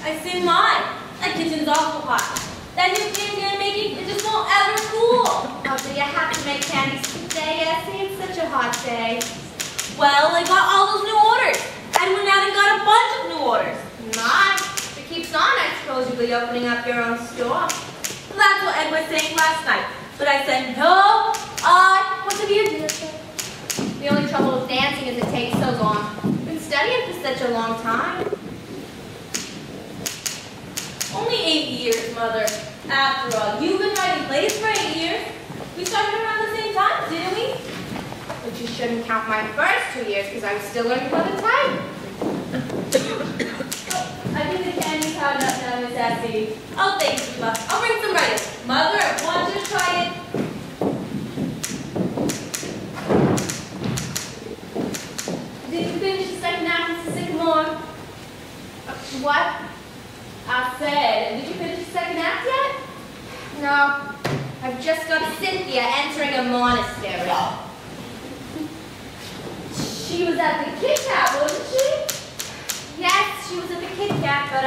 I say, my, that kitchen's awful hot. That new candy I'm making, it just won't ever cool. Oh, do you have to make candies today, Essie? It's such a hot day. Well, I got all those new orders. I went out and got a bunch of new orders. My, if it keeps on, I suppose you'll be opening up your own store. That's what Ed was saying last night. But I said, no, I want to be a dancer. The only trouble with dancing is it takes so long. You've been studying for such a long time. Only 8 years, Mother. After all, you've been writing plays for 8 years. We started around the same time, didn't we? But you shouldn't count my first 2 years because I was still learning by the time. I think the candy's hot enough now, Miss Essie. Oh, thanks, Eva. I'll bring some right in. Mother, I want you to try it. Did you finish the second act, Mrs. Sycamore? What? I said, did you finish the second act yet? No. I've just got Cynthia entering a monastery. She was at the Kit Kat, wasn't she? Yes, she was at the Kit Kat, but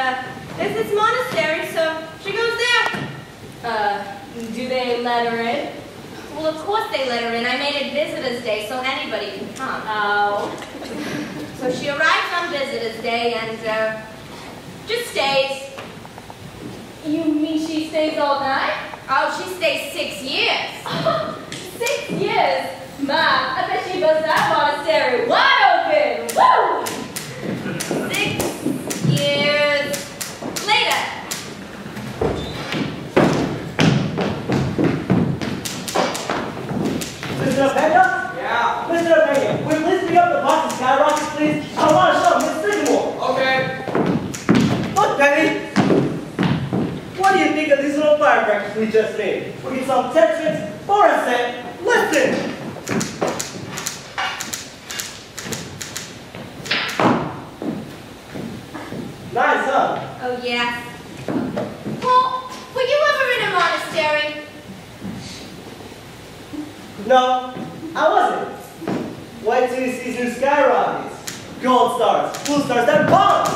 there's this monastery, so she goes there. Do they let her in? Well, of course they let her in. I made it Visitor's Day, so anybody can come. Oh. So she arrives on Visitor's Day and just stays. You mean she stays all night? Oh, she stays 6 years. 6 years? Ma, I bet she busts that monastery wide open. Woo! 6 years later. Mr. Pena? Yeah. Mr. Pena, will you please pick up the box of skyrockets, please? I want to show Miss Sycamore. Okay. Look, Penny. What do you think of these little firecrackers we just made? We get some Tetris for a cent. Listen! Nice, huh? Oh, yes. Well, were you ever in a monastery? No, I wasn't. Wait till you see these new skyrockets. Gold stars, blue stars, and bombs!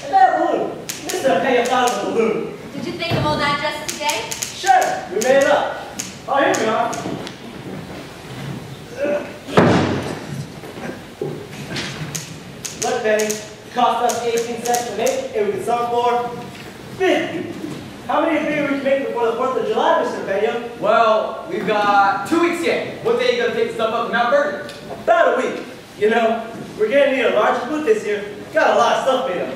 And that balloon. Mr. Pena found a balloon. Did you think of all that just today? Sure, we made it up. Oh, here we are. Look, Penny, it cost us 18 cents to make, and we can sell for 50. How many of you we can make before the 4th of July, Mr. Pena? Well, we've got 2 weeks yet. What day are you going to take stuff up to Mount Vernon? About a week. You know, we're going to need a larger booth this year. Got a lot of stuff made up.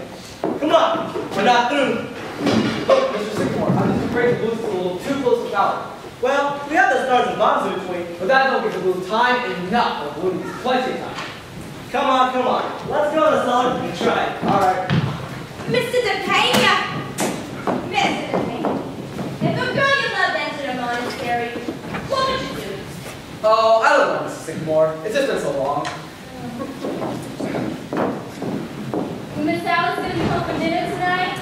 Come on, we're not through. Look, Mr. Sycamore, I'm just afraid the blues is a little too close to powder. Well, we have the stars and bombs in between. But that don't give the balloon time enough. The balloon needs plenty of time. Come on, come on. Let's go in the cellar and try it. All right. Mr. DePena! Mr. DePena, if a girl you loved entered a monastery, what would you do? Oh, I don't know, Mrs. Sycamore. It's just been so long. Miss Alice gonna be home for dinner tonight?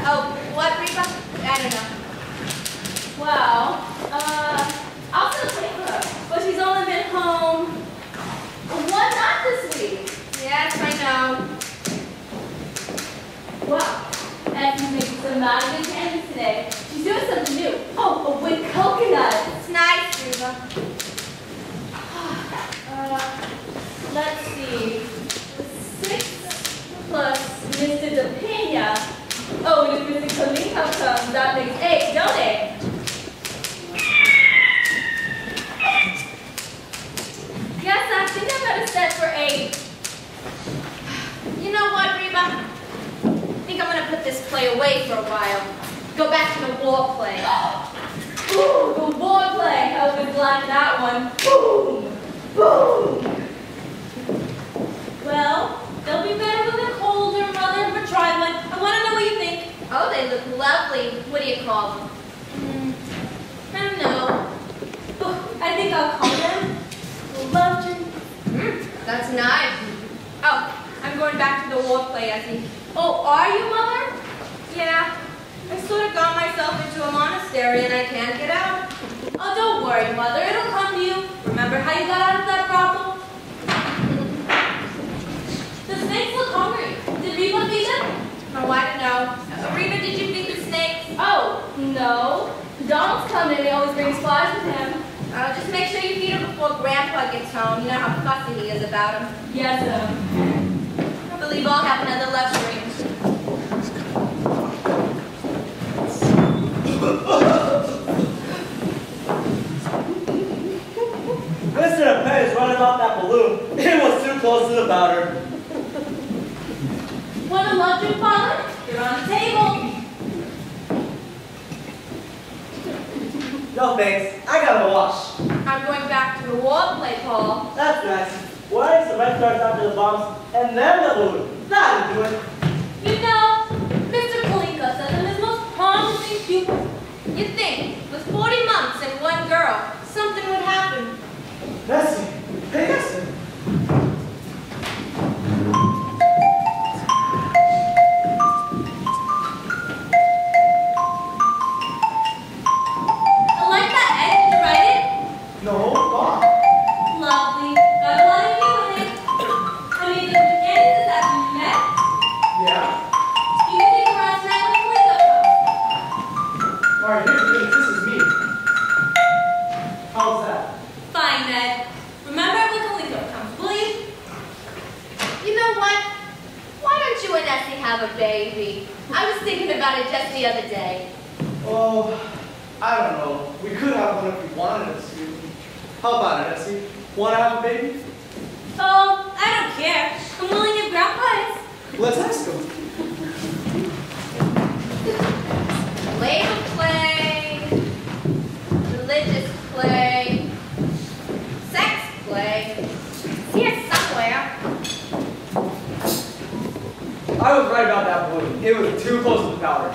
Oh, what, Reba? I don't know. Well, I'll still take her, but she's only been home one night this week. Yes, I know. Well, Effie's making some mighty good candies today. She's doing something new. Oh, with coconut. It's nice, Reba. Let's see. 6 plus Mr. DePena. Oh, and if Mr. Kalino comes, that makes 8, don't it? Yes, I think I got a set for 8. You know what, Reba? I think I'm gonna put this play away for a while. Go back to the war play. Ooh, the war play. I was like that one. Boom! Boom! Well, they'll be better when they're colder, Mother, but try one. I want to know what you think. Oh, they look lovely. What do you call them? I don't know. Oh, I think I'll call them love dreams. That's nice. Oh, I'm going back to the war play, I think. Oh, are you, Mother? Yeah. I sort of got myself into a monastery and I can't get out. Oh, don't worry, Mother. It'll come to you. Remember how you got out of that brothel? The snakes look hungry. Did Reba feed them? Oh, Donald's coming, he always brings flies with him. Just make sure you feed him before Grandpa gets home. You know how fussy he is about him. Yes, sir. I believe I'll have another luxury. Mr. Penn is running off that balloon. It was too close to the powder. Want a luxury, Father? You're on the table. No thanks, I gotta wash. I'm going back to the war play, Paul. That's nice. Why is the Red Stars after the bombs and then the balloon? That'll do it. You know, Mr. Kalinka said I'm his most promising pupil. You'd think, with 40 months and one girl, something would happen. Nessie, hey Nessie. I like that, Ed. Did you write it? No, Bob. Lovely. Got a lot of you in it. I made them with Candace this afternoon, Matt. Yeah? You can take a ride tonight when Kalinka comes. Alright, here's the thing. This is me. How's that? Fine, Ned. Remember when Kalinka comes, will you? You know what? Why don't you and Essie have a baby? I was thinking about it just the other day. Oh, I don't know. We could have one if we wanted us to. How about it, Essie? Want to have a baby? Oh, I don't care. I'm willing if Grandpa is. Let's ask him. Labor play, religious play, sex play. It's here somewhere. I was right about that balloon. It was too close to the powder.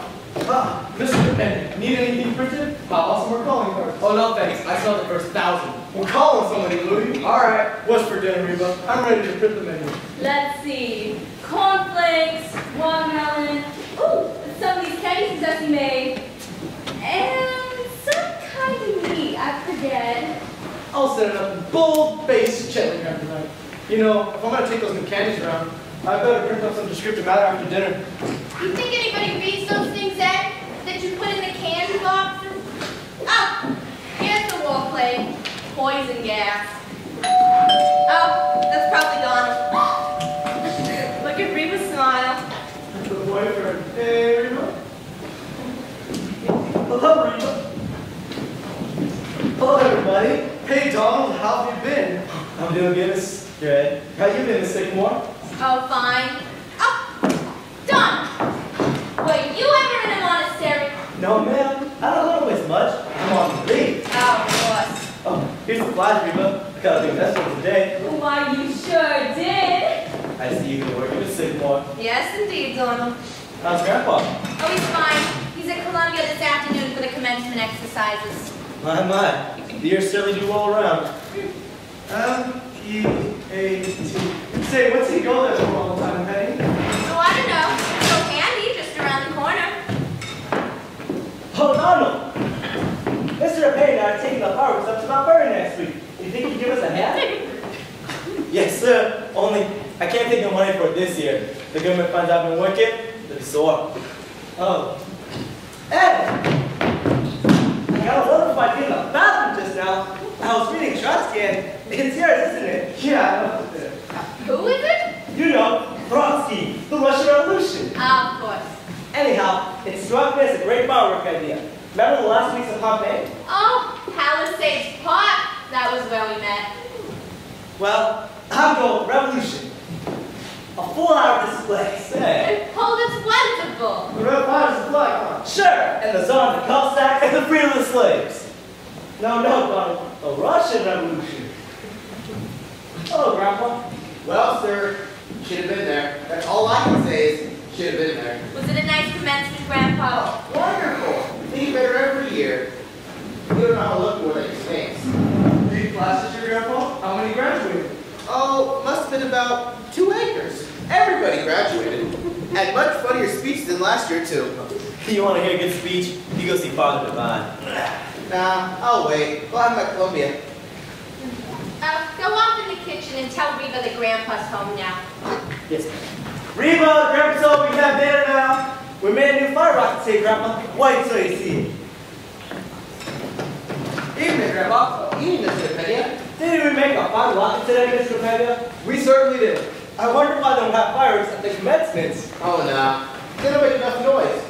Mr. Penn, need anything printed? How about some more calling cards? Oh, no thanks. I saw the first 1,000. We'll call on somebody, Louie. All right. What's for dinner, Reba? I'm ready to print the menu. Let's see. Cornflakes, watermelon. Ooh, some of these candies that he made. And some kind of meat, I forget. I'll set it up in bold-faced chili after night. You know, if I'm going to take those new candies around, I better print up some descriptive matter after dinner. You think anybody reads those things, Ed, that you put in the candy boxes? Oh, here's the war play. Poison gas. Oh, that's probably Donald. Look at Reba's smile. The boyfriend. Hey, Reba. Hello, Reba. Hello, everybody. Hey, Donald. How have you been? I'm doing good, Miss Good. How you been, Miss Sycamore? Oh, fine. Oh, Don. Were you ever in a monastery? No, ma'am. I don't go to as much. I'm on leave. Oh, of course. Oh, here's the flies, Reba. I got a big mess for today. Why, you sure did. I see you've been working with Sycamore. Yes, indeed, Donald. How's Grandpa? Oh, he's fine. He's at Columbia this afternoon for the commencement exercises. My. The years certainly do roll around. M-E-A-T. Say, what's he go there for all the time, Penny? Oh, I don't know. So handy, just around the corner. Oh, Donald! Mr. Payne and I are taking the fireworks up to Mount Vernon next week. You think you'd give us a hand? Yes, sir. Only I can't take no money for it this year. The government funds I've been working, they'll be sore. Oh. Ed! I got a wonderful idea in the bathroom just now. I was reading Trotsky and it's yours, isn't it? Yeah, I know. Who is it? You know, Trotsky, the Russian Revolution. Ah, of course. Anyhow, it struck me as a great firework idea. Remember the last weeks of Pompeii? Oh, Palisades Park. That was where we met. Well, I'm going with revolution. A full-hour display. Say. Hold is plentiful. The red flags is black, huh? Sure, and the Tsar and the Cossack and the freedom of the slaves. No, Donald, the Russian Revolution. Hello, Grandpa. Well, sir, should have been there. That's all I can say is, should have been there. Was it a nice commencement, Grandpa? Wonderful. Think better every year. You don't know how to look more than your snakes. 3 classes, your grandpa? How many graduated? Oh, must have been about 2 acres. Everybody graduated. Had much funnier speeches than last year, too. You want to hear a good speech? You go see Father Divine. Nah, I'll wait. We'll have my Columbia. Go off in the kitchen and tell Reba that Grandpa's home now. Yes, ma'am. Reba, Grandpa's home, we have dinner now. We made a new fire rocket today, Grandpa. Wait till you see it. Evening, Grandpa. Evening, Mr. Pena. Did we make a fine rocket today, Mr. Pena? We certainly did. I wonder why they don't have fireworks at the commencements. Oh, no. They don't make enough noise.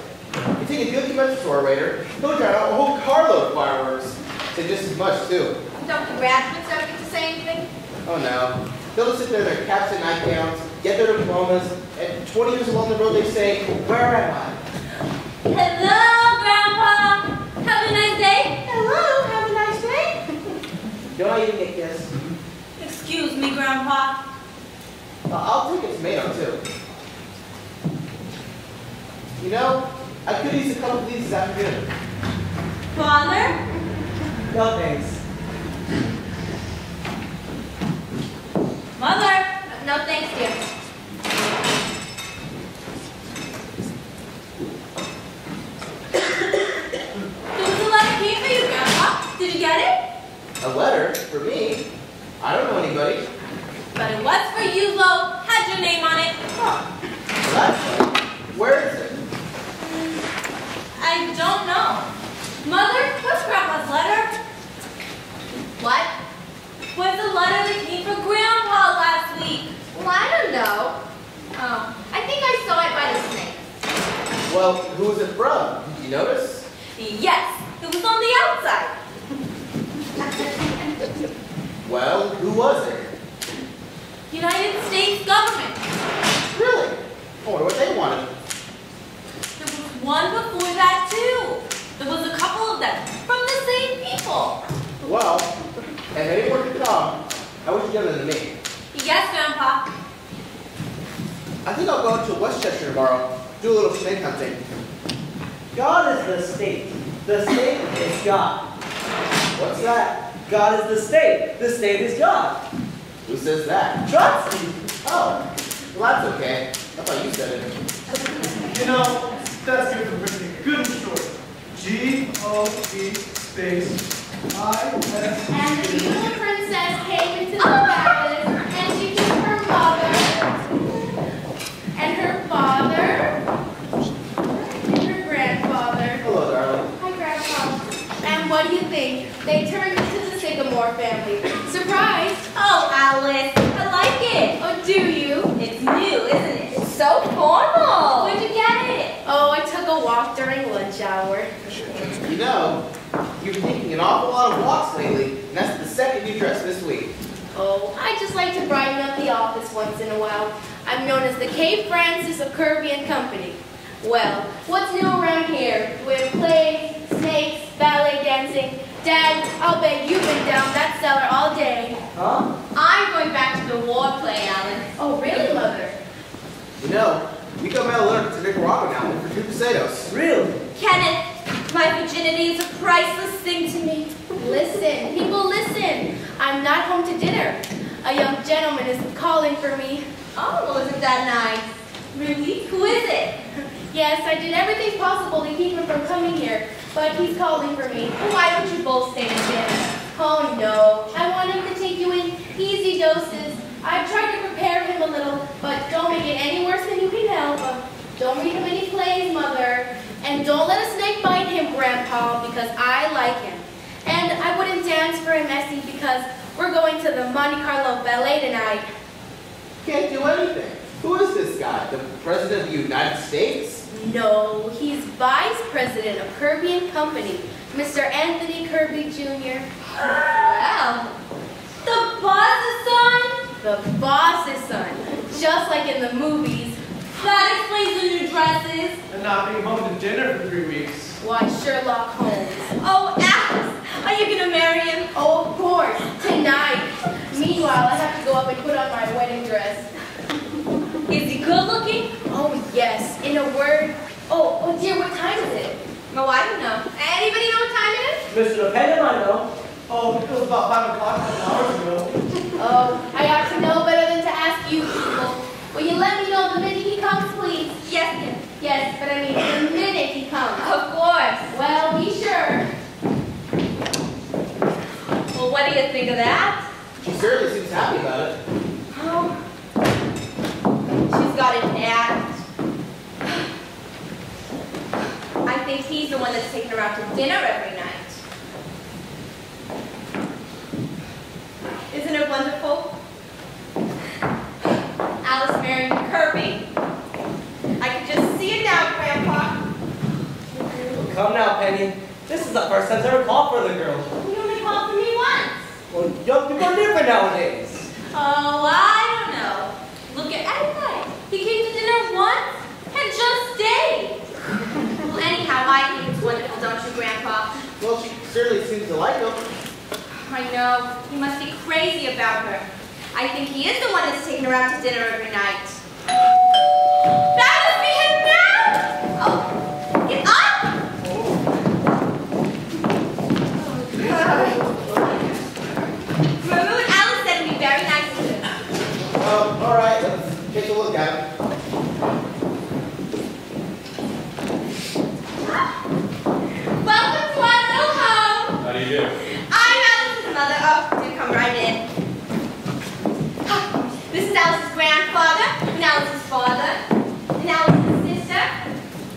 You take a good commencement store waiter, he'll drown out a whole carload of fireworks. Say just as much, too. Don't the graduates ever get to say anything? Oh, no. They'll just sit there in their caps and nightgowns, get their diplomas, and 20 years along the road they say, where am I? Hello, Grandpa. Have a nice day. Hello, have a nice day. Don't I even get this? Excuse me, Grandpa. I'll take a tomato, too. You know, I could use a couple of these this afternoon. Father? No thanks. Mother? No thanks, dear. There was a letter came for you, Grandpa. Did you get it? A letter? For me? I don't know anybody. But it was for you, Lo. Had your name on it. Huh. Well, that's funny. Where is it? I don't know. Mother, what's Grandpa's letter? What? What's the letter that came for Grandpa last week? Well, I don't know. I think I saw it by the snake. Well, who was it from? Did you notice? Yes, it was on the outside. Well, who was it? United States government. Really? I wonder what they wanted. There was one before that, too. There was a couple of them from the same people. Well, if anyone could come, I wish you'd done it to me. Yes, Grandpa. I think I'll go to Westchester tomorrow, do a little snake hunting. God is the state. The state is God. What's that? God is the state. The state is God. Who says that? Trotsky. Oh, well that's okay. I thought you said it. You know, that's good for Brittany. Good and short. G-O-E space I-S. And the beautiful princess came into the palace, and she took her mother, and her father, and her grandfather. Hello, darling. Hi, Grandpa. And what do you think? They turned into the Sycamore family. Surprise! Oh, Alice, I like it. Oh, do you? It's new, isn't it? It's so formal. Where'd you get it? Oh, I took a walk during lunch hour. You know, you've been taking an awful lot of walks lately, and that's the second new dress this week. Oh, I just like to brighten up the office once in a while. I'm known as the Cape Francis of Kirby and Company. Well, what's new around here? We have plays, snakes, ballet dancing. Dad, I'll bet you've been down that cellar all day. Huh? I'm going back to the war play, Alice. Oh, really, Mother? You know, we got mail a letter to Nicaragua now for 2 pesetos. Really? Kenneth, my virginity is a priceless thing to me. Listen, people, listen. I'm not home to dinner. A young gentleman is calling for me. Oh, well, isn't that nice? Really? Who is it? Yes, I did everything possible to keep him from coming here, but he's calling for me. Why don't you both stay in dinner? Oh no, I want him to take you in easy doses. I've tried to prepare him a little, but don't make it any worse than you can help. Don't read him any plays, Mother. And don't let a snake bite him, Grandpa, because I like him. And I wouldn't dance for him, Essie, because we're going to the Monte Carlo Ballet tonight. Can't do anything. Who is this guy? The President of the United States? No, he's Vice President of Kirby and Company, Mr. Anthony Kirby Jr. Wow. The boss's son? The boss's son, just like in the movies. That explains the new dresses. And not being home to dinner for 3 weeks. Why, Sherlock Holmes. Oh, Alice, are you gonna marry him? Oh, of course, tonight. Meanwhile, I have to go up and put on my wedding dress. Is he good looking? Oh, yes, in a word. Oh, dear, what time is it? No, I don't know. Anybody know what time it is? Mr. Dependent, I know. Oh, it was about 5 o'clock, 7 hours ago. Oh, I ought to know better than to ask you people. Will you let me know the minute he comes, please? Yes, Kim. Yes, but I mean the minute he comes. Of course. Well, be sure. Well, what do you think of that? She certainly seems happy about it. Oh, she's got an act. I think he's the one that's taking her out to dinner every night. Isn't it wonderful? Alice marrying Kirby. I can just see it now, Grandpa. Come now, Penny. This is the first time I've ever called for the girl. You only called for me once. Well, young people are different nowadays. Oh, I don't know. Look at Edmund. He came to dinner once and just stayed. Well, anyhow, I think it's wonderful, don't you, Grandpa? Well, she certainly seems to like him. I know. He must be crazy about her. I think he is the one that's taking her out to dinner every night. That must be him now! Oh, get up! Remember what Alice said to me very nicely. All right, let's take a look at him. Welcome to our little home. How do you do? I'm Alice's mother. Oh, do come right in. This is Alice's grandfather, and Alice's father, and Alice's sister,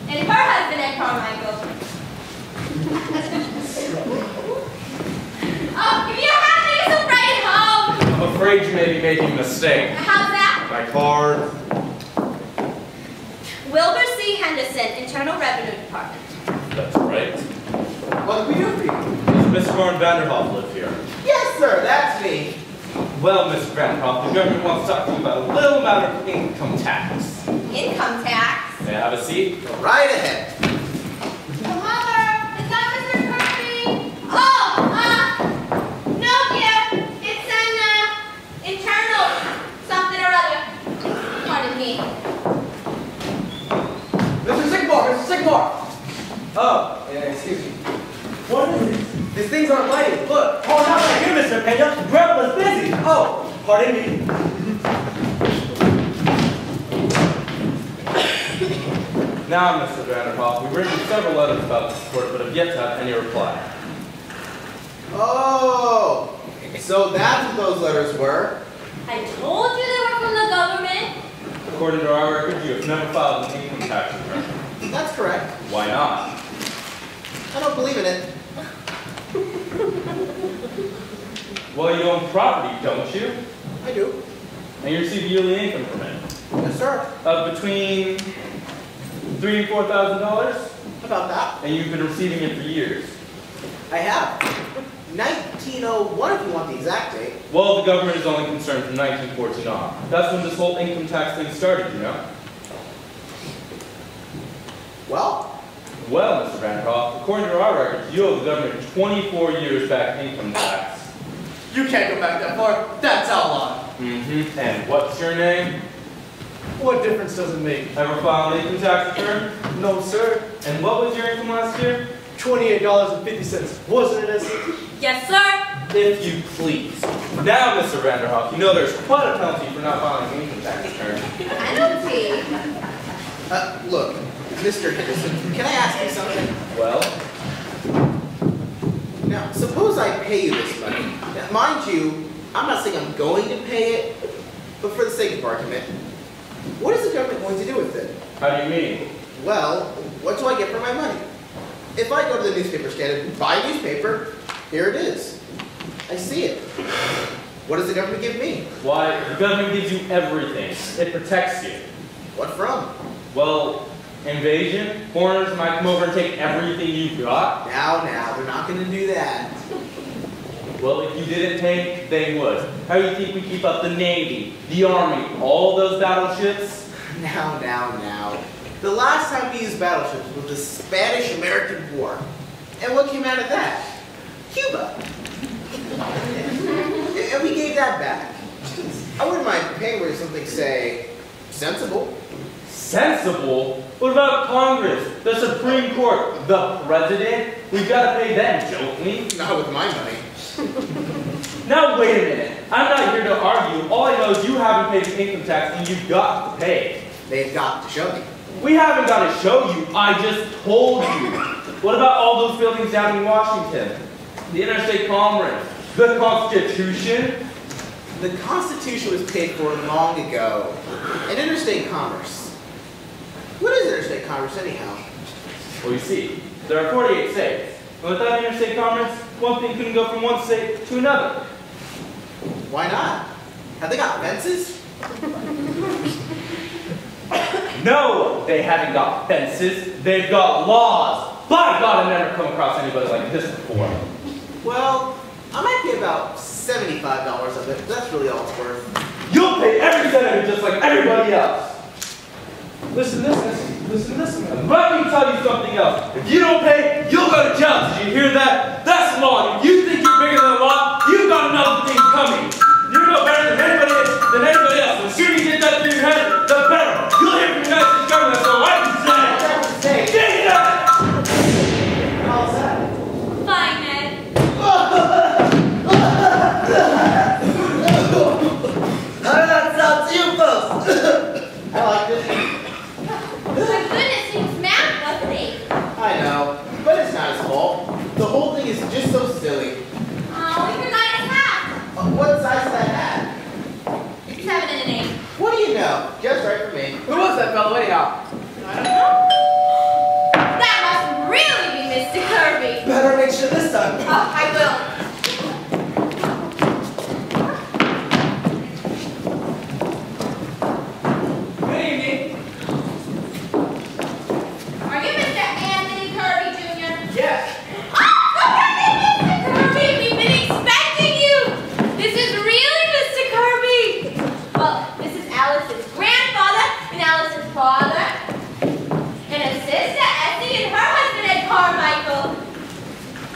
and her husband, Ed Carmichael. Oh, give me your hand, take us right home. I'm afraid you may be making a mistake. How's that? My card. Wilbur C. Henderson, Internal Revenue Department. That's right. What can we do for you? Does Miss Warren Vanderhoff live here? Yes, sir, that's me. Well, Miss Vanderhoff, the government wants to talk to you about a little matter of income tax. Income tax. May I have a seat? Go right ahead. Mother, is that Mr. Kirby? No, dear. It's an internal something or other. Pardon me. Mr. Sigmore! Oh, yeah, excuse me. What is it? These things aren't lighted. Look. Oh, not right here, Mr. Pena. Grandpa's busy. Oh, pardon me. Now, Mr. Vanderhoff, we've written several letters about this court, but have yet to have any reply. Oh, so that's what those letters were. I told you they were from the government. According to our records, you have never filed an income tax return. That's correct. Why not? I don't believe in it. Well, you own property, don't you? I do. And you receive yearly income from it. Yes, sir. Of between $3,000 and $4,000, About that. and you've been receiving it for years. I have. 1901, if you want the exact date. Well, the government is only concerned from 1914 on. That's when this whole income tax thing started, you know? Well, Well, Mr. Bancroft, according to our records, you owe the government 24 years back income tax. You can't go back that far. That's outlawed. Mm-hmm. And what's your name? What difference does it make? Ever filed an income tax return? No, sir. And what was your income last year? $28.50. Wasn't it, Essie? Yes, sir. If you please. Now, Mr. Vanderhoff, you know there's quite a penalty for not filing an income tax return. Penalty. look, Mr. Henderson, can I ask you something? Well, Now, suppose I pay you this money. Now, mind you, I'm not saying I'm going to pay it, but for the sake of argument, what is the government going to do with it? how do you mean? Well, what do I get for my money? If I go to the newspaper stand and buy a newspaper, here it is. I see it. What does the government give me? Why, the government gives you everything. It protects you. What from? Well, invasion, foreigners might come over and take everything you've got. Now, they're not going to do that. Well, if you didn't pay, they would. How do you think we keep up the Navy, the Army, all those battleships? Now. The last time we used battleships was the Spanish-American War. And what came out of that? Cuba. And we gave that back. I wouldn't mind paying for something, say, sensible. Sensible? What about Congress, the Supreme Court, the President? We've got to pay them, don't we? Not with my money. Now, wait a minute. I'm not here to argue. All I know is you haven't paid the income tax and you've got to pay it. They've got to show me. We haven't got to show you. I just told you. What about all those buildings down in Washington? The Interstate Commerce, the Constitution? The Constitution was paid for long ago. And interstate commerce. What is interstate commerce anyhow? Well, you see, there are 48 states. And without interstate commerce, one thing couldn't go from one state to another. Why not? Have they got fences? No, they haven't got fences. They've got laws. By God, I've never come across anybody like this before. Well, I might pay about $75 of it. That's really all it's worth. You'll pay every cent of it just like everybody else. Listen to this. Let me tell you something else. If you don't pay, you'll go to jail. Did you hear that? That's law. If you think you're bigger than the law, you've got another thing coming. You're no better than anybody else. The sooner you get that through your head, the better. You'll hear from the United States government. That's all I can say. Get it up! How's that? Fine, Ned. How did that sound to you folks? I like this. My goodness, he was mad, wasn't he? I know, but it's not his fault. The whole thing is just so silly. Oh, he forgot his hat. What size is that hat? 7 and an 8. What do you know? Just right for me. Who was that fellow anyhow? I don't know. That must really be Mr. Kirby. Better make sure this time. Oh, I will. Good evening. Are you Mr. Anthony Kirby, Jr.? Yes. Mr. Kirby, we've been expecting you. This is really Mr. Kirby. Well, this is Alice's grandfather and Alice's father. And a sister, Essie, and her husband, Ed Carmichael.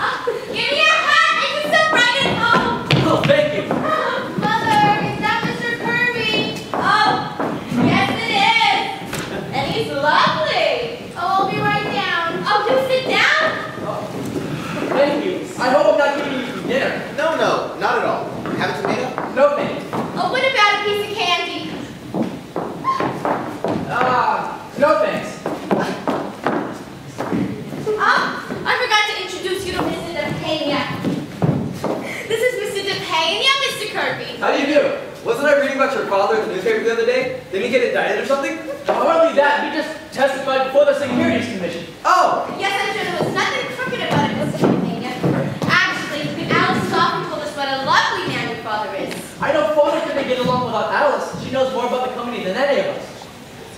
Oh, give me your hat. Make it so bright and home. Oh, thank you. Mother, is that Mr. Kirby? Oh, yes it is. And he's lovely. Oh, I'll be right down. Oh, do sit down. Thank you. I hope I'm not giving you some dinner. No, not at all. Have a tomato? No thanks. Oh, what about a piece of candy? No thanks. Oh, I forgot to introduce you to Mr. DePena. This is Mr. DePena, Mr. Kirby. How do you do? Wasn't I reading about your father in the newspaper the other day? Didn't he get indicted or something? Not only that, he just testified before the Securities Commission. Oh! Yes, I'm sure there was nothing crooked about it, Mr. DePena. Actually, Alice often told us what a lovely man your father is. I know Father couldn't get along without Alice. She knows more about the company than any of us.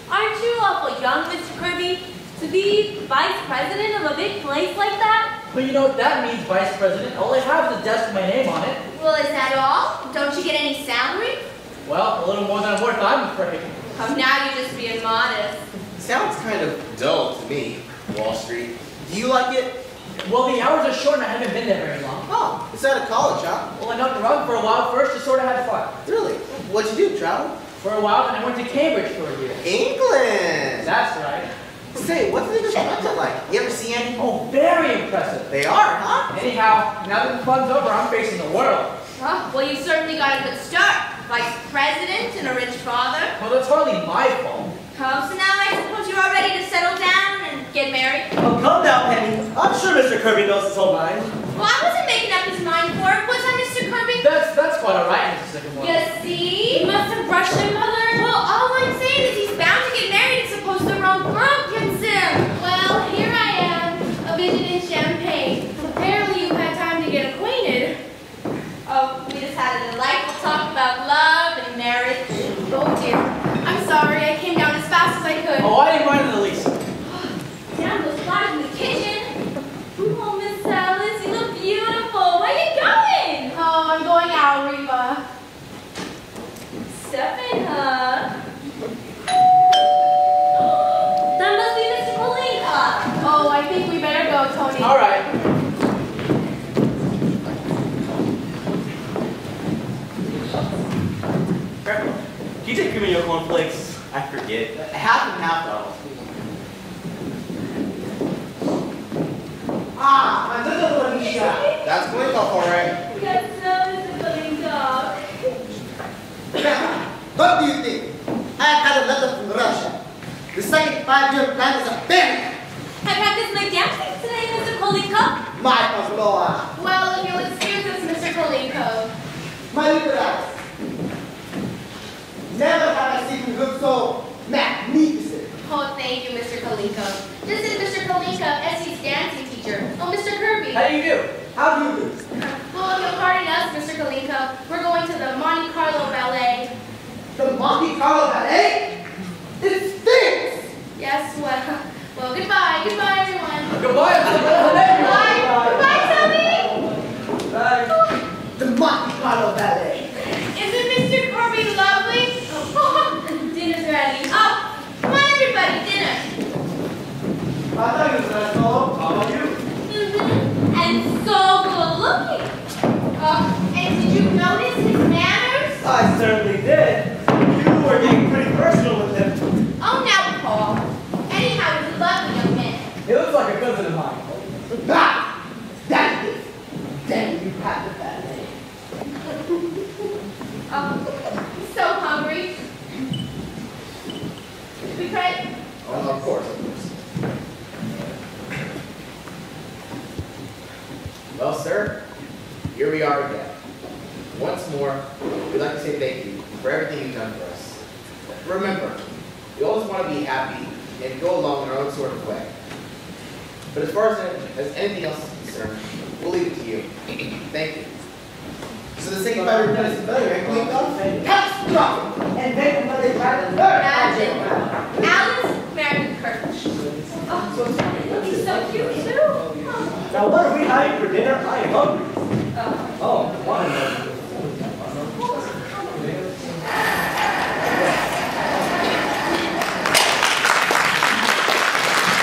Aren't you awful young, Mr. Kirby, to be vice president of a big place like that? But you know what that means, Vice President? All I have is a desk with my name on it. Well, is that all? Don't you get any salary? Well, a little more than I'm worth, I'm afraid. Oh, now you're just being modest. Sounds kind of dull to me, Wall Street. Do you like it? Well, the hours are short and I haven't been there very long. Oh, it's out of college, huh? Well, I knocked around for a while first, just sort of had fun. Really? What'd you do, travel? For a while, then I went to Cambridge for a year. England! That's right. Say, what's the English accent like? You ever see any? Oh, very impressive. They are, huh? Anyhow, now that the fun's over, I'm facing the world. Oh, well, you certainly got a good start. Vice president and a rich father. Well, that's hardly my fault. Oh, so now I suppose you're all ready to settle down and get married? Oh, come now, Penny. I'm sure Mr. Kirby knows his whole mind. Well, I wasn't making up his mind for it, was I, Mr. Kirby? That's quite all right, Mrs. Sycamore. You see? You must have brushed him, Mother. Well, all I'm saying is he's bound to get married and suppose the wrong girl gets him. Well, here I am, a visit in Champagne. Apparently you've had time to get acquainted. Oh, we just had a delightful talk about love and marriage. Oh dear. I'm sorry, I came down as fast as I could. Oh, I didn't mind in the least. Damn those flies in the kitchen. Oh, Miss Alice, you look beautiful. Where are you going? Oh, I'm going out, Reba. Stepping, huh? That must be Mr. Kalinka. Oh, I think we better go, Tony. All right. Can you take me your cornflakes? I forget. Half and half, though. Ah, my little Alicia. That's going off all right. Yes, no, Mr. Kalinka. What do you think? I have had a letter from Russia. The second 5-year plan is a failure. I practiced my dancing today, Mr. Kalinka. My Lord. Well, if you'll excuse us, Mr. Kalinko. My little Alice. Never have I seen you look so magnificent. Oh, thank you, Mr. Kalinko. This is Mr. Kalinko, Essie's dancing teacher. Oh, Mr. Kirby. How do you do? How do you do? Well, if you'll pardon us, Mr. Kalinko, we're going to the Goodbye, Tommy. The Monte Carlo Ballet. Isn't Mr. Corby lovely? Dinner's ready. Oh, come on, everybody, dinner. I thought he was a nice fellow. How about you? And so good looking. And did you notice his manners? I certainly did. You were getting pretty personal with him. Oh, now, Paul. Anyhow, he's a lovely young man. He looks like a cousin of mine. Ah! That's it. Then you have the ballet. He's so hungry. Should we pray? Oh, of course, of course. Well, sir, here we are again. Once more, we'd like to say thank you for everything you've done for us. Remember, we always want to be happy and go along in our own sort of way. But as far as anything else is concerned, we'll leave it to you. Thank you. So the second five repentance is better, right? Clean off? Catastrophic. And then another child. Imagine. Alice married Kirk. He's so cute too. Now what are we having for dinner? I am hungry. Oh. Oh, why not?